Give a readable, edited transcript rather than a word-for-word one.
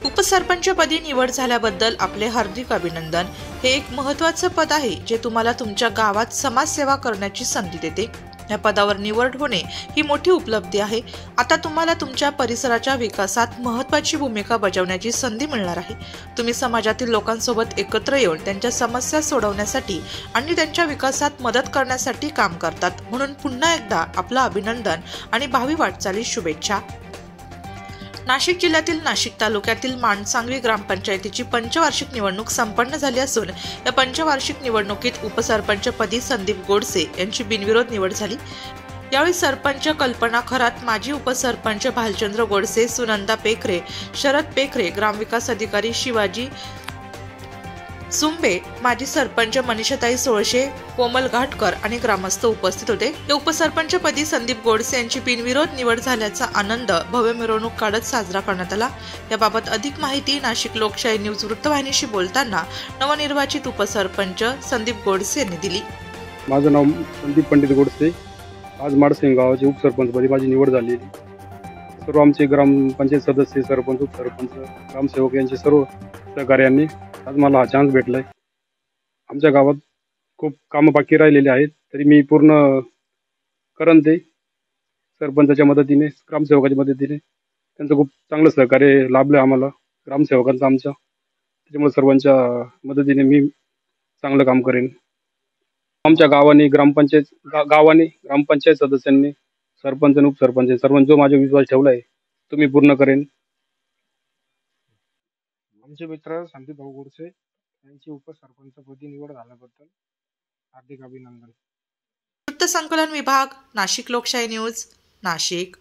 उपसरपंचपदी निवड झाल्याबद्दल आपले हार्दिक अभिनंदन। हे एक महत्त्वाचं पद आहे जे तुम्हाला तुमच्या गावात समाजसेवा करण्याची संधी देते। या पदावर निवड होणे ही मोठी उपलब्धी आहे। आता तुम्हाला तुमच्या परिसराच्या विकासात महत्त्वाची भूमिका बजावण्याची संधी मिळणार आहे। तुम्ही समाजातील लोकांसोबत एकत्र येऊन त्यांच्या समस्या सोडवण्यासाठी आणि त्यांच्या विकासात मदत करण्यासाठी काम करतात। म्हणून पुन्हा एकदा आपलं अभिनंदन आणि भावी वाटचालीस शुभेच्छा। नाशिक जिल्ह्यातील नाशिक तालुक्यातील माणसांगवी ग्रामपंचायतीची पंचवार्षिक निवडणूक संपन्न झाली असून या पंचवार्षिक निवडणुकीत उपसरपंचपदी संदीप गोडसे यांची बिनविरोध निवड झाली। यावेळी सरपंच कल्पना खरात, माजी उपसरपंच भालचंद्र गोडसे, सुनंदा पेखरे, शरद पेखरे, ग्रामविकास अधिकारी शिवाजी सुंबे, माजी सरपंच मनीषाताई सोळशे, कोमल घाटकर आणि ग्रामस्थ उपस्थित होते। या उपसरपंचपदी संदीप गोडसे यांची बिनविरोध निवड झाल्याचा आनंद भव्य मिरवणूक काढत साजरा करण्यात आला। याबाबत अधिक माहिती नाशिक लोकशाही न्यूज वृत्तवाहिनीशी बोलताना नवनिर्वाचित उपसरपंच संदीप गोडसे यांनी दिली। माझं नाव संदीप पंडित गोडसे। आज माडसिंग गावाचे उपसरपंचपदी माझी निवड झाली। सर्व आमचे ग्रामपंचायत सदस्य, सरपंच, उपसरपंच, ग्रामसेवक यांचे सर्व सहकार्यांनी आज मला हा चान्स भेटलाय। आमच्या गावात खूप कामं बाकी राहिलेली आहेत, तरी मी पूर्ण करेन ते सरपंचाच्या मदतीने, ग्रामसेवकाच्या मदतीने। त्यांचं खूप चांगलं सहकार्य लाभलं आम्हाला, ग्रामसेवकांचं आमच्या। त्याच्यामुळे सर्वांच्या मदतीने मी चांगलं काम करेन। आमच्या गावाने ग्रामपंचायत सदस्यांनी, सरपंच आणि उपसरपंच सर्वांनी जो माझा विश्वास ठेवला आहे तो मी पूर्ण करेन। आमचे मित्र संदीप भाऊ गोडसे यांची उपसरपंचपदी निवड झाल्याबद्दल हार्दिक अभिनंदन। वृत्त संकलन विभाग, नाशिक लोकशाही न्यूज, नाशिक।